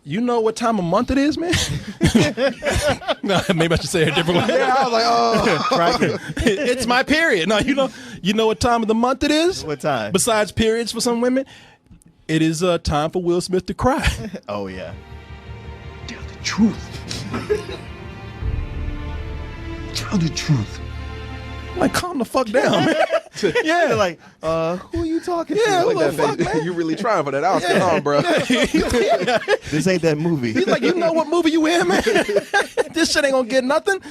You know what time of month it is, man? No, maybe I should say it a different way. Yeah, I was like, oh. It's my period. No, you know what time of the month it is? What time? Besides periods for some women, it is time for Will Smith to cry. Oh, yeah. Tell the truth. Tell the truth. Like, calm the fuck down, man. Yeah, like, who are you talking Yeah, to? who Like the fuck, man? You really trying for that Oscar, huh, bro? This ain't that movie. He's like, you know what movie you in, man? This shit ain't gonna get nothing.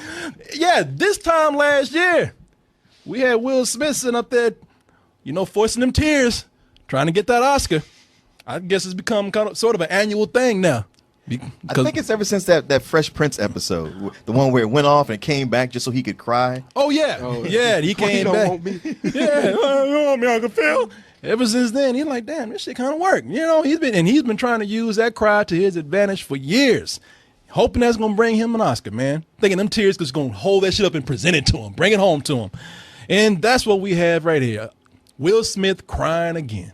Yeah, this time last year, we had Will Smith sitting up there, forcing them tears, trying to get that Oscar. I guess it's become kind of sort of an annual thing now. I think it's ever since that Fresh Prince episode, the one where it went off and came back just so he could cry. Oh yeah, yeah, he came back. Want me? Yeah, you want me, Uncle Phil? Ever since then, he's like, damn, this shit kind of worked. He's been trying to use that cry to his advantage for years, hoping that's gonna bring him an Oscar, man. Thinking them tears is gonna hold that shit up and present it to him, bring it home to him, and that's what we have right here. Will Smith crying again.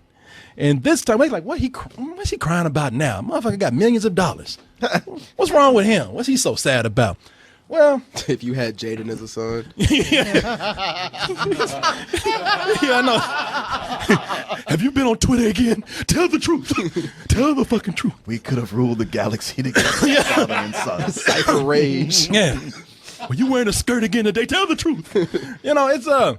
And this time, like, what's he crying about now? Motherfucker got millions of dollars. What's wrong with him? What's he so sad about? Well, If you had Jaden as a son. yeah, I know. Have you been on Twitter again? Tell the truth. Tell the fucking truth. We could have ruled the galaxy together, father and son. Cypher rage. Yeah. Well, you wearing a skirt again today? Tell the truth. It's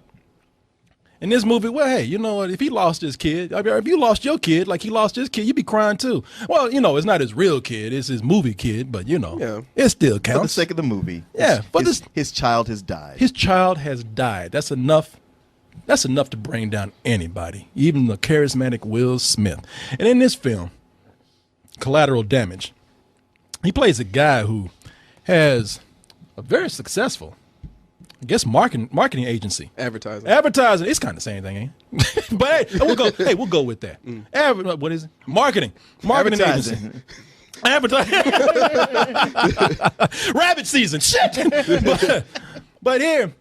in this movie, well, hey, you know what? If he lost his kid, if you lost your kid like he lost his kid, you'd be crying too. Well, it's not his real kid; it's his movie kid. But it still counts For the sake of the movie. Yeah, but his child has died. His child has died. That's enough. That's enough to bring down anybody, even the charismatic Will Smith. And in this film, Collateral Damage, he plays a guy who has a very successful, I guess, marketing agency. Advertising. It's kind of the same thing, ain't it? But hey, we'll go with that. What is it? Marketing agency. Advertising. Rabbit season. Shit. But here,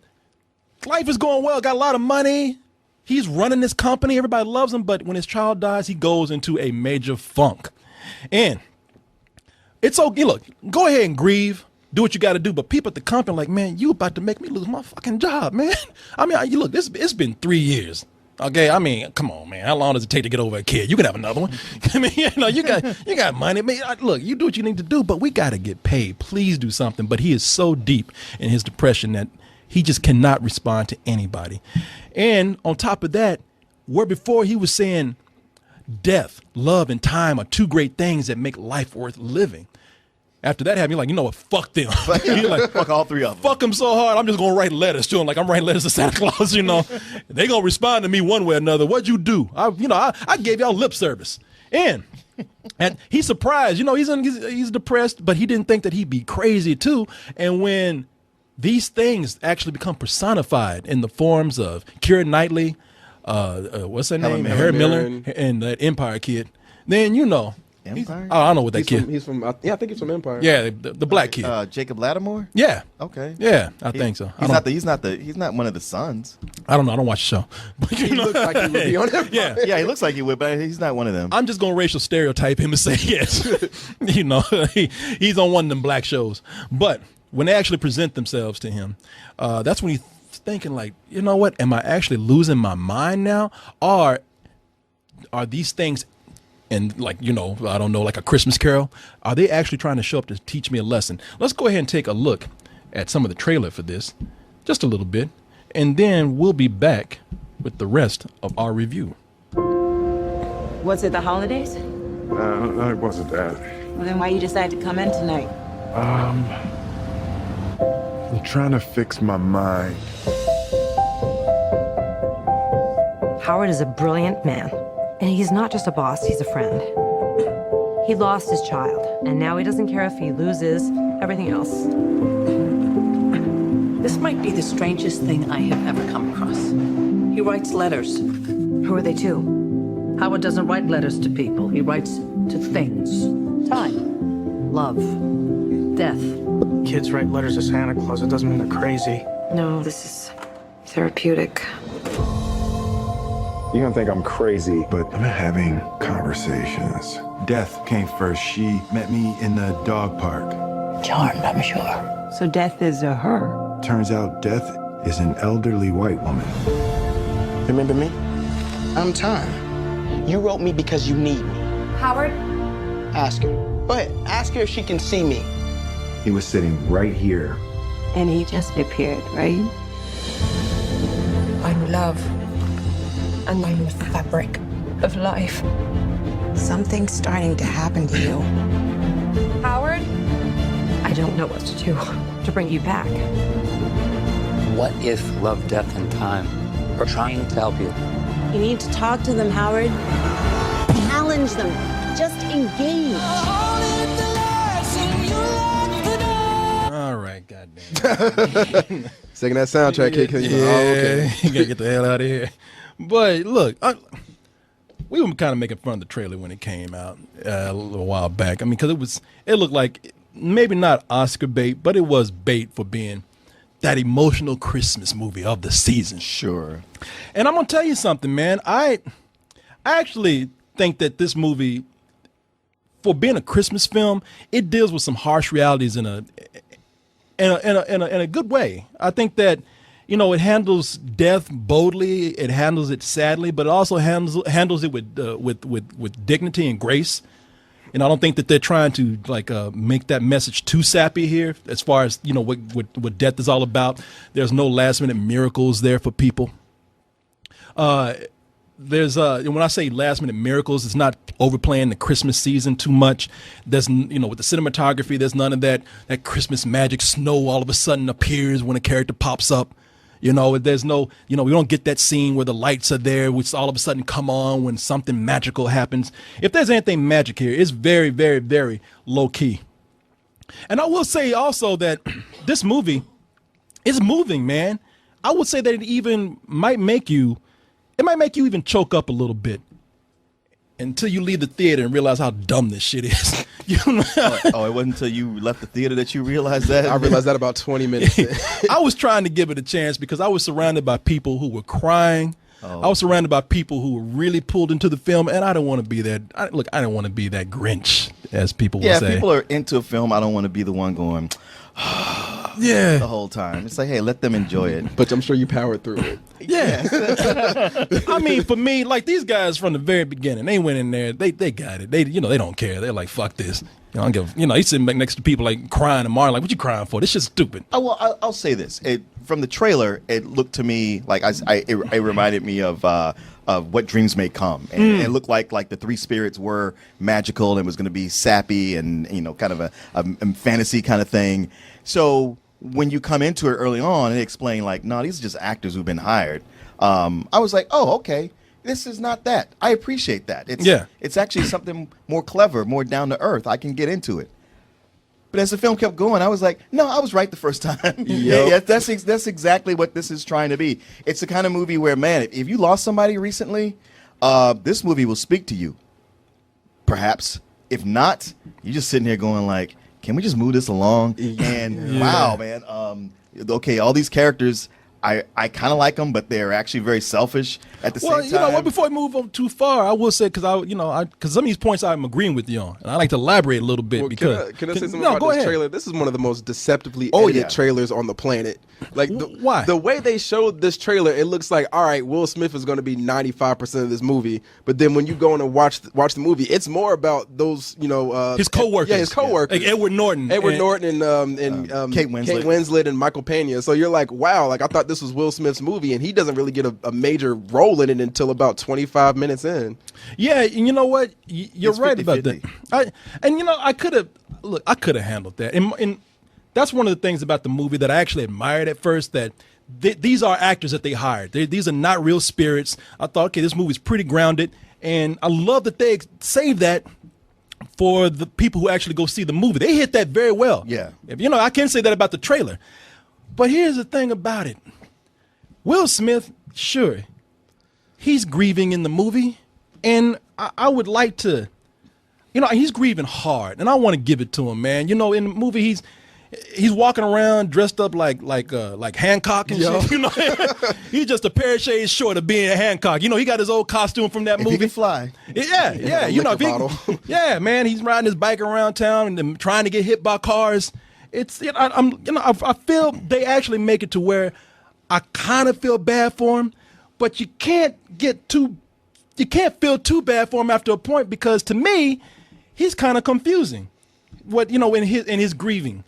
life is going well. Got a lot of money. He's running this company. Everybody loves him. But when his child dies, he goes into a major funk. And it's okay. Look, go ahead and grieve. Do what you got to do, but people at the company are like, man, you about to make me lose my fucking job, man. I mean, look, it's been 3 years. Okay, I mean, come on, man. How long does it take to get over a kid? You can have another one. I mean, you got money. I mean, look, you do what you need to do, but we got to get paid. Please do something. But he is so deep in his depression that he just cannot respond to anybody. And on top of that, where before he was saying death, love, and time are two great things that make life worth living. After that happened, you're like, you know what? Fuck them. You're like, fuck all three of them. Fuck them so hard, I'm just going to write letters to them like I'm writing letters to Santa Claus, They going to respond to me one way or another. What'd you do? I gave y'all lip service. And he's surprised. He's depressed, but he didn't think that he'd be crazy too. And when these things actually become personified in the forms of Keira Knightley, what's her name? Harry Miller, and that Empire kid, then Empire? I don't know what that kid. I think he's from Empire. Yeah, the black kid. Jacob Lattimore? Yeah. Okay. Yeah, I think so. He's not one of the sons. I don't know. I don't watch the show. But He looks like he would be on Empire. Yeah. Yeah, he looks like he would, but he's not one of them. I'm just gonna racial stereotype him and say yes. He's on one of them black shows. But when they actually present themselves to him, that's when he's thinking like, you know what? Am I actually losing my mind now? Or are these things? And like, I don't know, like A Christmas Carol, are they actually trying to show up to teach me a lesson? Let's go ahead and take a look at some of the trailer for this, just a little bit, and then we'll be back with the rest of our review. Was it the holidays? No, it wasn't that. Well, then why you decide to come in tonight? I'm trying to fix my mind. Howard is a brilliant man. And he's not just a boss, he's a friend. He lost his child, and now he doesn't care if he loses everything else. This might be the strangest thing I have ever come across. He writes letters. Who are they to? Howard doesn't write letters to people. He writes to things. Time. Love. Death. Kids write letters to Santa Claus. It doesn't mean they're crazy. No, this is therapeutic. You're gonna think I'm crazy, but I'm having conversations Death came first. She met me in the dog park. Charmed, I'm sure. So death is a her. Turns out Death is an elderly white woman. Remember me? I'm Time. You wrote me because you need me. Howard? Ask her. Go ahead. Ask her if she can see me. He was sitting right here. And he just appeared, right? I'm love. And I'm the fabric of life. Something's starting to happen to you. Howard? I don't know what to do to bring you back. What if love, death, and time are trying to help you? You need to talk to them, Howard. Challenge them. Just engage. All right, goddamn. Second that soundtrack kick. Yeah, Okay. you gotta get the hell out of here. But look, we were kind of making fun of the trailer when it came out a little while back. I mean, because it looked like maybe not Oscar bait, but it was bait for being that emotional Christmas movie of the season. Sure. And I'm gonna tell you something, man. I actually think that this movie, for being a Christmas film, it deals with some harsh realities in a good way. I think that, you know, it handles death boldly, it handles it sadly, but it also handles it with dignity and grace. And I don't think that they're trying to make that message too sappy here, as far as, you know, what death is all about. There's no last minute miracles there for people. There's when I say last minute miracles, it's not overplaying the Christmas season too much. There's, you know, with the cinematography, there's none of that Christmas magic. Snow all of a sudden appears when a character pops up. You know, there's no, you know, we don't get that scene where the lights are there, which all of a sudden come on when something magical happens. If there's anything magic here, it's very, very, very low key. And I will say also that this movie is moving, man. I would say that it might make you even choke up a little bit until you leave the theater and realize how dumb this shit is. You know? It wasn't until you left the theater that you realized that? I realized that about 20 minutes in. I was trying to give it a chance because I was surrounded by people who were crying. I was surrounded by people who were really pulled into the film, and I don't want to be that. I don't want to be that Grinch, as people will say. Yeah, people are into a film. I don't want to be the one going, yeah, the whole time. It's like, hey, let them enjoy it. But I'm sure you powered through it. Yeah. I mean, for me, like, these guys from the very beginning, they went in there, they got it. They, you know, they don't care. They're like, fuck this. You know, I don't give. You know, he's sitting back next to people like crying and Martin, like, what you crying for? This shit's stupid. I'll say this. From the trailer, it looked to me like it reminded me of What Dreams May Come, and it looked like the three spirits were magical and was going to be sappy and, you know, kind of a fantasy kind of thing. So when you come into it early on and explain like, no, these are just actors who've been hired, I was like, oh, okay. This is not that. I appreciate that. It's actually something more clever, more down to earth. I can get into it. But as the film kept going, I was like, no, I was right the first time. Yeah, that's exactly what this is trying to be. It's the kind of movie where, man, if you lost somebody recently, this movie will speak to you. Perhaps. If not, you're just sitting here going like, can we just move this along? And wow, man. Okay, all these characters, I kind of like them, but they're actually very selfish at the same time. Well, you know what? Before I move on too far, I will say because some of these points I'm agreeing with you on, and I like to elaborate a little bit because can I say something about this trailer? This is one of the most deceptively edited trailers on the planet. Like, why? The way they showed this trailer, it looks like, all right, Will Smith is going to be 95% of this movie, but then when you go in and watch the movie, it's more about those, you know, his coworkers. Yeah, his coworkers, like Edward Norton and Kate Winslet and Michael Pena. So you're like, wow, like I thought this was Will Smith's movie, and he doesn't really get a major role in it until about 25 minutes in. Yeah, and you know what? You're It's right 50-50. about that. I could have handled that. And that's one of the things about the movie that I actually admired at first, that these are actors that they hired. These are not real spirits. I thought, okay, this movie's pretty grounded, and I love that they saved that for the people who actually go see the movie. They hit that very well. Yeah. I can say that about the trailer. But here's the thing about it. Will Smith, sure, he's grieving in the movie, and I would like to, he's grieving hard, and I want to give it to him, man. You know, in the movie, he's walking around dressed up like Hancock and shit. You know, he's just a pair of shades short of being Hancock. You know, he got his old costume from that movie. He can fly. Yeah. You know, yeah, man, he's riding his bike around town and then trying to get hit by cars. It's I feel they actually make it to where I kind of feel bad for him, but you can't feel too bad for him after a point, because to me, he's kind of confusing. In his grieving,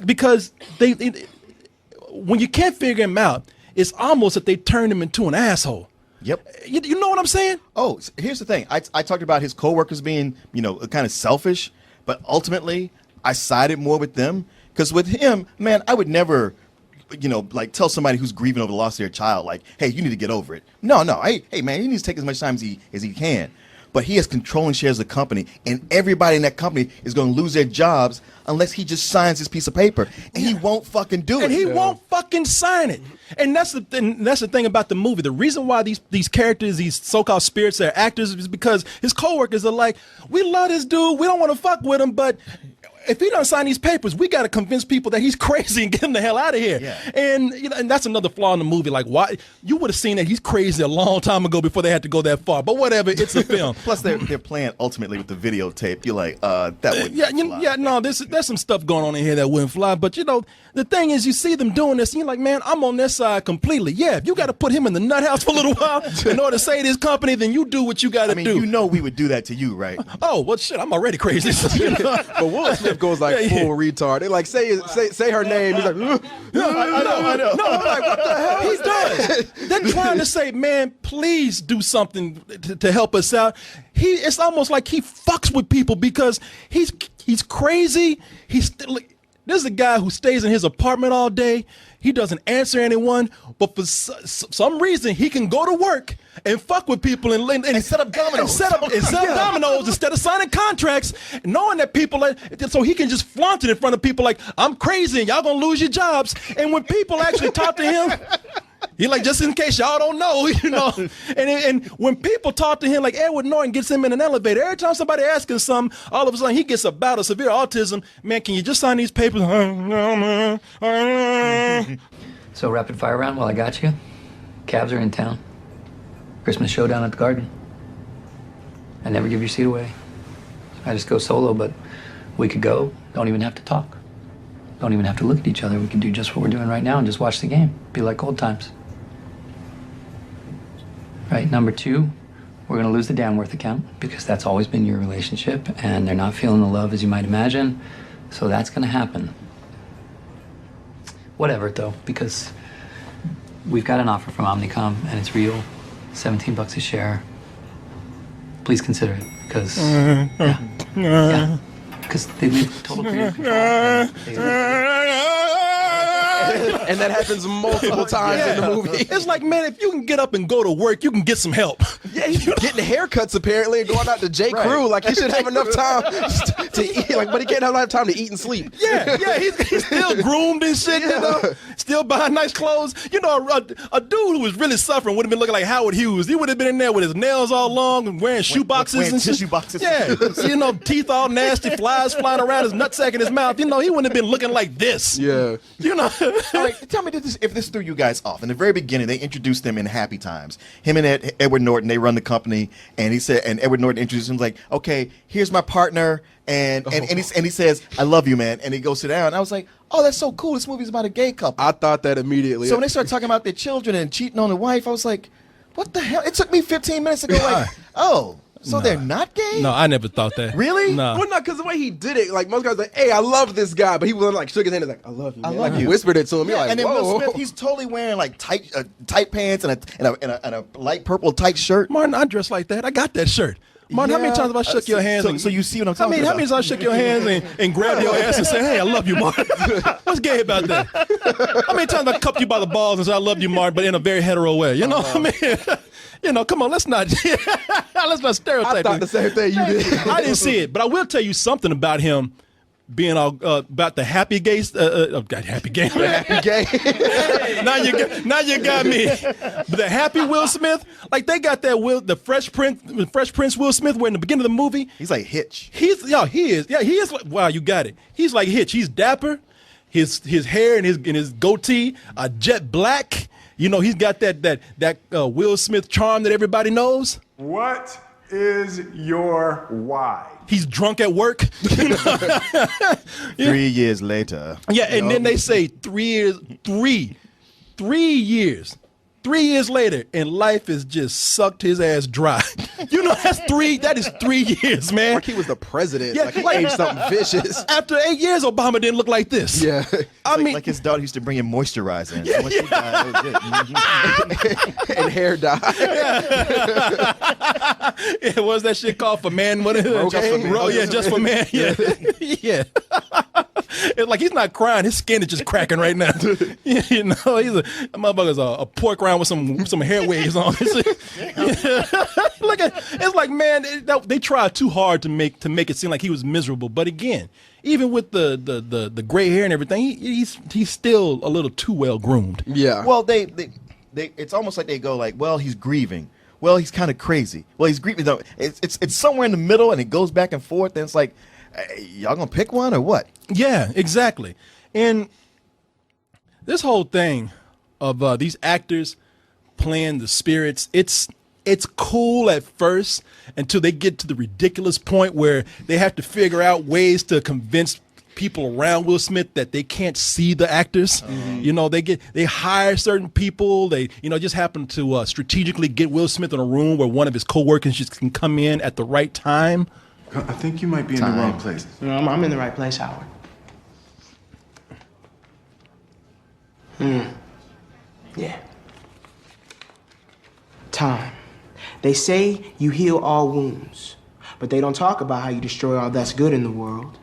because when you can't figure him out, it's almost that they turn him into an asshole. Yep. You know what I'm saying? Oh, here's the thing. I talked about his coworkers being, kind of selfish, but ultimately I sided more with them, because with him, man, I would never, tell somebody who's grieving over the loss of their child, like, hey, you need to get over it. No. Hey, man, he needs to take as much time as he can. But he has controlling shares of the company, and everybody in that company is going to lose their jobs unless he just signs this piece of paper, and he won't fucking do it. And he won't fucking sign it. And that's the thing about the movie. The reason why these characters, these so-called spirits, they're actors, is because his coworkers are like, we love this dude, we don't want to fuck with him, but if he doesn't sign these papers, we got to convince people that he's crazy and get him the hell out of here. Yeah. And that's another flaw in the movie. Like, why you would have seen that he's crazy a long time ago before they had to go that far. But whatever, it's a film. Plus, they're playing ultimately with the videotape. You're like, that wouldn't fly. No, there's some stuff going on in here that wouldn't fly. But the thing is, you see them doing this, and you're like, man, I'm on their side completely. Yeah, if you got to put him in the nut house for a little while in order to save this company, then you do what you got to do. You know we would do that to you, right? Oh, well, shit, I'm already crazy. But Will Smith goes like full retard. They like say her name. He's like, I know. No, I'm like, what the hell? He does. They're trying to say, man, please do something to help us out. It's almost like he fucks with people because he's crazy. This is a guy who stays in his apartment all day. He doesn't answer anyone, but for some reason he can go to work and fuck with people and set up dominoes. And set up dominoes instead of signing contracts, knowing that people so he can just flaunt it in front of people like, I'm crazy and y'all gonna lose your jobs. And when people actually talk to him, he like, just in case y'all don't know, And when people talk to him, like Edward Norton gets him in an elevator. Every time somebody asks him something, all of a sudden he gets a bout of severe autism. Man, can you just sign these papers? So rapid fire round while I got you. Cabs are in town. Christmas showdown at the Garden. I never give your seat away. I just go solo, but we could go. Don't even have to talk. Don't even have to look at each other. We can do just what we're doing right now and just watch the game. Be like old times. Right, number 2, we're gonna lose the Danworth account because that's always been your relationship and they're not feeling the love as you might imagine. So that's gonna happen. Whatever though, because we've got an offer from Omnicom and it's real. $17 a share. Please consider it, because because they leave total creative control. And that happens multiple times in the movie. It's like, man, if you can get up and go to work, you can get some help. Yeah, he's getting haircuts apparently and going out to J. Crew. Like, he should have enough time to eat. Like, but he can't have enough time to eat and sleep. Yeah, he's still groomed and shit, still buying nice clothes. A dude who was really suffering would have been looking like Howard Hughes. He would have been in there with his nails all long and wearing shoe boxes and tissue boxes. Yeah, teeth all nasty, flies flying around his nutsack in his mouth. He wouldn't have been looking like this. Yeah. All right, tell me if this threw you guys off. In the very beginning, they introduced them in Happy Times. Him and Edward Norton, they run the company, and Edward Norton introduced him like, okay, here's my partner, and he says, I love you, man, and he goes sit down. And I was like, oh, that's so cool. This movie's about a gay couple. I thought that immediately. So when they started talking about their children and cheating on the wife, I was like, what the hell? It took me 15 minutes to go like, oh. So they're not gay? No, I never thought that. Really? No. Well, no, because the way he did it, like most guys like, hey, I love this guy, but he was like shook his hand and like, I love you. Man. I love you. Whispered it to him. Yeah, like, and then whoa. Will Smith, he's totally wearing like tight pants and a light purple tight shirt. Martin, I dress like that. I got that shirt. Martin, how many times have I shook your hands? So you see what I'm talking about? How many times I shook your hands and grabbed your ass and said, hey, I love you, Martin? What's gay about that? How many times I cupped you by the balls and said, I love you, Martin, but in a very hetero way? Come on, let's not stereotype. I thought the same thing you did. I didn't see it, but I will tell you something about him being about the happy gay, happy gay. now you got me. But the happy Will Smith, like they got that the Fresh Prince Will Smith, where in the beginning of the movie, He's like Hitch. he is. Like, wow, you got it. He's like Hitch. He's dapper. His hair and his goatee are jet black. You know, he's got that Will Smith charm that everybody knows. What is your why? He's drunk at work. 3 years later. Yeah, and then they say 3 years, 3 years. 3 years later, and life has just sucked his ass dry. You know, that is 3 years, man. Like he was the president. Yeah, like he aged something vicious. After 8 years, Obama didn't look like this. Yeah. Like his daughter used to bring him moisturizer. And once she died, that was it. And hair dye. Yeah, what's that shit called for man? What is it? Just for man. Yeah. Yeah. It's like he's not crying. His skin is just cracking right now. You know, a motherfucker's a pork rind with some hair waves on. Look at, it's like, man, they tried too hard to make it seem like he was miserable. But again, even with the gray hair and everything, he's still a little too well groomed. Yeah. Well, they it's almost like they go like, well, he's grieving. Well, he's kind of crazy. Well, he's grieving. No, it's somewhere in the middle, and it goes back and forth. And it's like, y'all gonna pick one or what? Yeah, exactly. And this whole thing of these actors playing the spirits, it's cool at first until they get to the ridiculous point where they have to figure out ways to convince people around Will Smith that they can't see the actors. You know, they hire certain people. They, just happen to strategically get Will Smith in a room where one of his coworkers just can come in at the right time. I think you might be in the wrong place. No, I'm in the right place, Howard. Yeah. Time. They say you heal all wounds, but they don't talk about how you destroy all that's good in the world.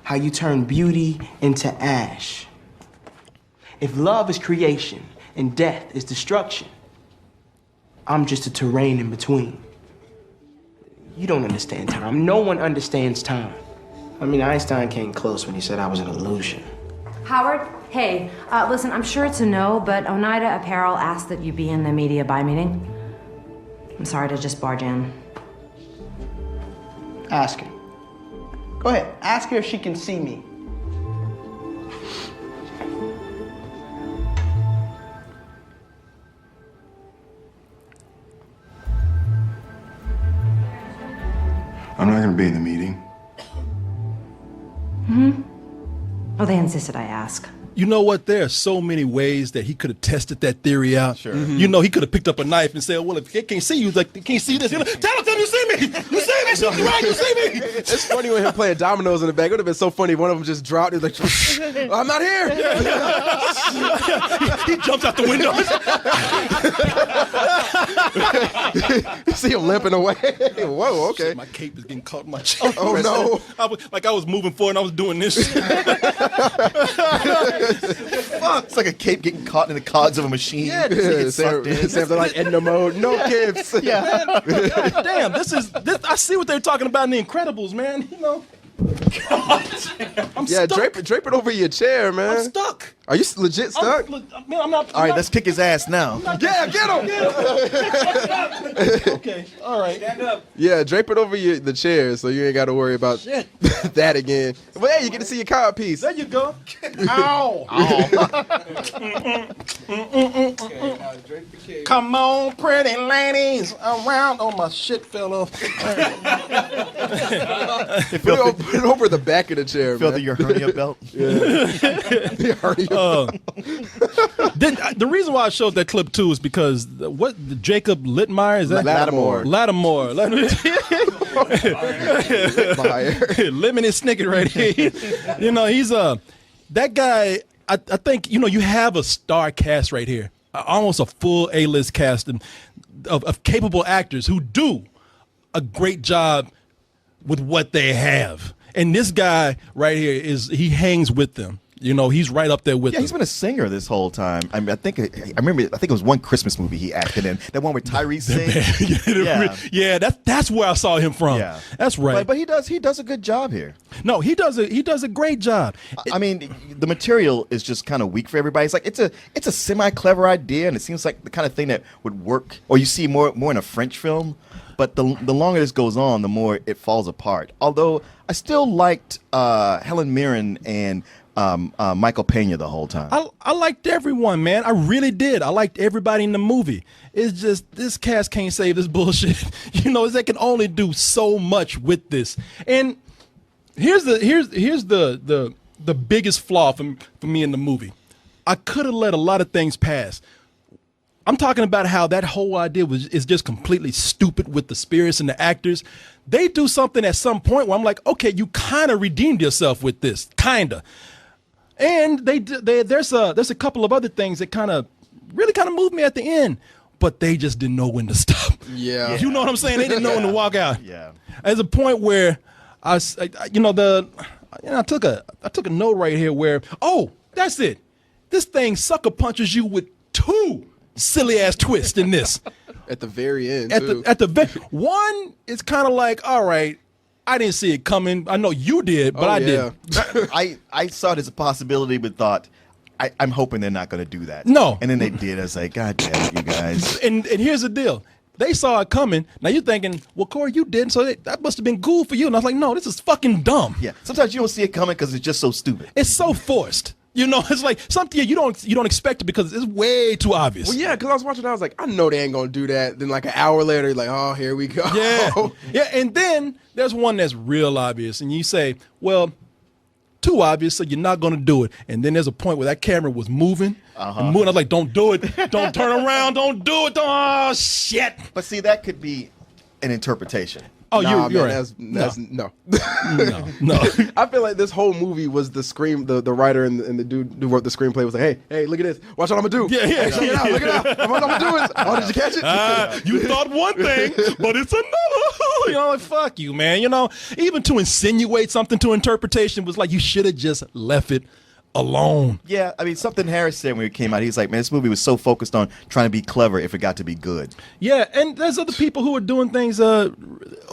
How you turn beauty into ash. If love is creation and death is destruction, I'm just a terrain in between. You don't understand time. No one understands time. I mean, Einstein came close when he said I was an illusion. Howard, hey, listen, I'm sure it's a no, but Oneida Apparel asked that you be in the media buy meeting. I'm sorry to just barge in. Ask her. Go ahead, ask her if she can see me. I'm not going to be in the meeting. Oh, they insisted I ask. You know what? There are so many ways that he could have tested that theory out. Sure. You know, he could have picked up a knife and said, well, if they can't see you, like, they can't see this. Tell them you see me. You see me. She's right. You see me. It's funny when him playing dominoes in the back. It would have been so funny if one of them just dropped. He's like, I'm not here. He jumps out the window. You see him limping away. Whoa, okay. My cape is getting caught in my chest. Oh, no. I was moving forward and I was doing this. It's like a cape getting caught in the cogs of a machine. Yeah, Sam's like Edna mode. No capes. Yeah. Damn, this. I see what they're talking about in The Incredibles, man. You know. God damn, I'm stuck. Drape it over your chair, man. I'm stuck. Are you legit stuck? I'm not. All right, let's kick his ass now. Yeah, get him. Okay, all right. Stand up. Yeah, drape it over the chair so you ain't got to worry about that again. But hey, you get to see your card piece. There you go. Ow. Come on, pretty ladies, around. Oh, my shit fell off. Put it over the back of the chair, Feel man. your hernia belt. Your hernia belt. The reason why I showed that clip too is because Jacob Littmeyer, is that Lattimore. Lemon is snicking right here. You know, he's that guy. I think, you have a star cast right here, almost a full A-list cast of capable actors who do a great job with what they have. And this guy right here he hangs with them. You know, he's right up there with Yeah, he's been a singer this whole time. I mean, I think it was one Christmas movie he acted in. That one where Tyrese sings. Yeah, that's where I saw him from. Yeah, that's right. But he does a good job here. No, he does a great job. I mean, the material is just kind of weak for everybody. It's like it's a semi clever idea, and it seems like the kind of thing that would work, or you see more in a French film. But the longer this goes on, the more it falls apart. Although I still liked Helen Mirren and Michael Pena the whole time. I liked everyone, man. I really did. I liked everybody in the movie. It's just this cast can't save this bullshit. You know, they can only do so much with this. And here's the biggest flaw for me in the movie. I could have let a lot of things pass. I'm talking about how that whole idea is just completely stupid with the spirits and the actors. They do something at some point where I'm like, okay, you kind of redeemed yourself with this, kind of. And there's a couple of other things that really moved me at the end, but they just didn't know when to stop. Yeah. You know what I'm saying? They didn't know when to walk out. Yeah. There's a point where I took a note right here where, oh, that's it. This thing sucker punches you with 2 silly ass twists in this. At the very end, one, it's kind of like, all right, I didn't see it coming. I know you did, but I didn't. I saw it as a possibility, but thought, I'm hoping they're not going to do that. No. And then they did. I was like, God damn it, you guys. And here's the deal. They saw it coming. Now you're thinking, well, Korey, you didn't, so that must have been cool for you. And I was like, no, this is fucking dumb. Yeah. Sometimes you don't see it coming because it's just so stupid. It's so forced. You know, it's like something you don't expect it because it's way too obvious. Well, yeah, because I was watching, I was like, I know they ain't gonna do that. Then like an hour later, you're like, oh, here we go. Yeah. And then there's one that's real obvious, and you say, well, too obvious, so you're not gonna do it. And then there's a point where that camera was moving. And moving. I was like, don't do it. Don't turn around. Don't do it. Oh shit. But see, that could be an interpretation. Oh, nah, you're man, right. That's no. No. I feel like this whole movie was the writer and the dude who wrote the screenplay was like, hey, look at this. Watch what I'm gonna do. Yeah. Hey, check it out. Look it out. What I'm gonna do is, oh, did you catch it? You thought one thing, but it's another. You know, like, fuck you, man. You know, even to insinuate something to interpretation was like, you should have just left it alone. Yeah, I mean, something Harris said when it came out, he's like, man, this movie was so focused on trying to be clever if it got to be good. Yeah, and there's other people who are doing things, who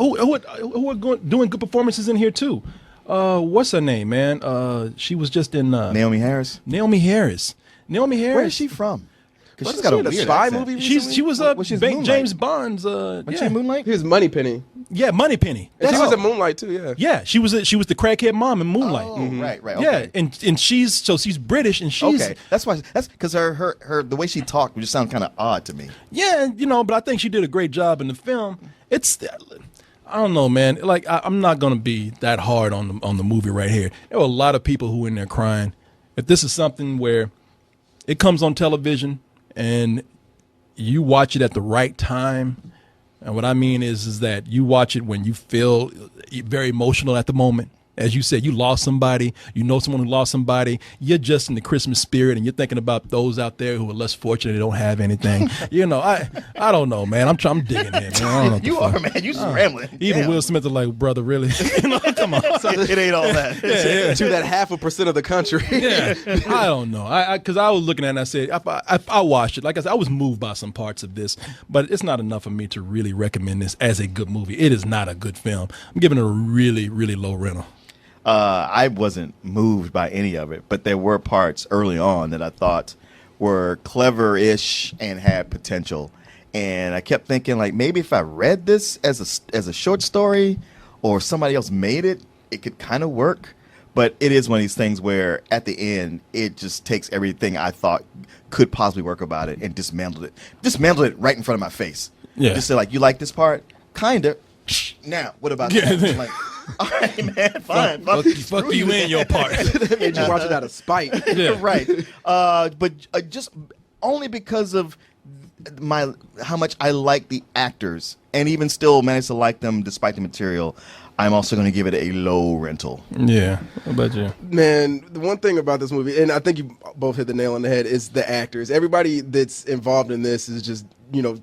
are doing good performances in here too. What's her name, man? She was just in Naomi Harris. Naomi Harris. Where is she from? Because she's got a weird spy accent. movie. She was James Bond's. Was she in Moonlight? He was Moneypenny. Yeah, Moneypenny. And she was in Moonlight too. Yeah. Yeah, she was the crackhead mom in Moonlight. Oh, right. Okay. Yeah, and she's British, and she's okay. That's because her the way she talked just sounded kind of odd to me. Yeah, you know, but I think she did a great job in the film. I don't know, man. Like I'm not gonna be that hard on the movie right here. There were a lot of people who were in there crying. If this is something where it comes on television and you watch it at the right time, and what I mean is that you watch it when you feel very emotional at the moment. As you said, you lost somebody, you know someone who lost somebody, you're just in the Christmas spirit and you're thinking about those out there who are less fortunate, they don't have anything. You know, I don't know, man. I'm digging in, man. I don't know You are, man. You scrambling. Even Will Smith is like, brother, really? You know, come on. It ain't all that. Yeah. To that 0.5% of the country. Yeah. I don't know. Because I was looking at it and I said, I watched it. Like I said, I was moved by some parts of this, but it's not enough for me to really recommend this as a good movie. It is not a good film. I'm giving it a really, really low rental. I wasn't moved by any of it, but there were parts early on that I thought were clever-ish and had potential. And I kept thinking, like, maybe if I read this as a short story or somebody else made it, it could kind of work. But it is one of these things where at the end, it just takes everything I thought could possibly work about it and dismantled it right in front of my face. Yeah. Just said, like, you like this part? Kind of. Now, what about that? I'm like, all right, man, fine. Fuck you in your part. They made you watch it out of spite. Yeah. Right. But just only because of how much I like the actors and even still managed to like them despite the material, I'm also going to give it a low rental. Yeah. What about you? Man, the one thing about this movie, and I think you both hit the nail on the head, is the actors. Everybody that's involved in this is just,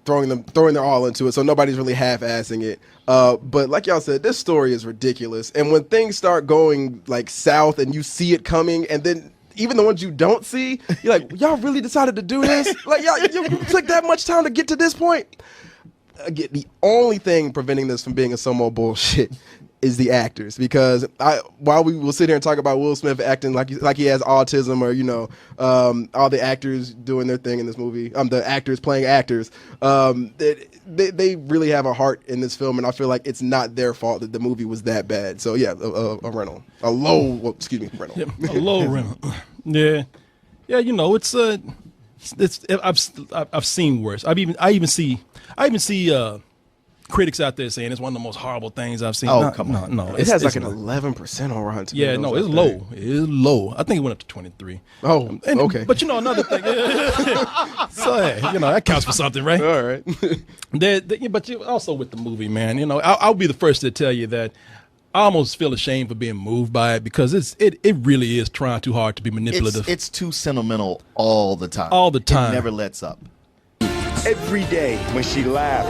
throwing their all into it, so nobody's really half-assing it. But like y'all said, this story is ridiculous. And when things start going like south and you see it coming, and then even the ones you don't see, you're like, y'all really decided to do this? Like, y'all you took that much time to get to this point? Again, the only thing preventing this from being a Somo bullshit is the actors, because while we will sit here and talk about Will Smith acting like he has autism, or all the actors doing their thing in this movie, the actors playing actors, they really have a heart in this film, and I feel like it's not their fault that the movie was that bad. So yeah, a rental, a low, rental, yeah, a low rental. Yeah, it's I've seen worse. I even see critics out there saying it's one of the most horrible things I've seen. Oh, come on. No. It has like an 11% on Rotten Tomatoes. Yeah, no, it's low. It is low. I think it went up to 23. Oh, okay. But another thing. So, that counts for something, right? All right. But also with the movie, man, I'll be the first to tell you that I almost feel ashamed for being moved by it, because it really is trying too hard to be manipulative. It's too sentimental all the time. All the time. It never lets up. Every day when she laughed,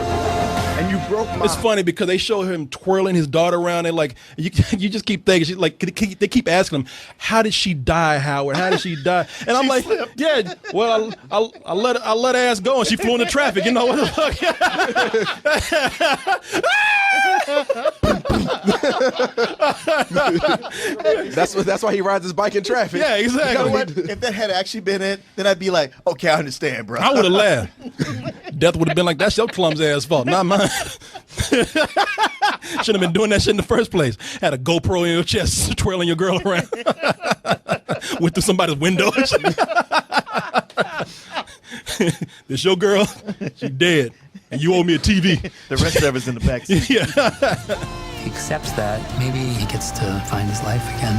and you broke my... It's funny because they show him twirling his daughter around, and like you just keep thinking, she's like, they keep asking him, how did she die, Howard? How did she die? And I'm like, slipped. Yeah, well, I let her ass go, and she flew into traffic. You know what the fuck? That's why he rides his bike in traffic. Yeah, exactly. You know what? If that had actually been it, then I'd be like, okay, I understand, bro. I would have laughed. Death would have been like, that's your clumsy ass fault, not mine. Shouldn't have been doing that shit in the first place. Had a GoPro in your chest, twirling your girl around. Went through somebody's window. This your girl? She dead. And you owe me a TV. The rest of us in the backseat. Yeah. He accepts that. Maybe he gets to find his life again.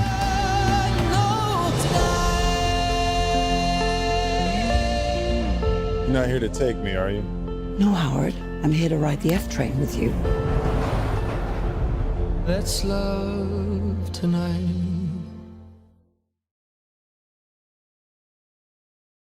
You're not here to take me, are you? No, Howard. I'm here to ride the F train with you. Let's love tonight.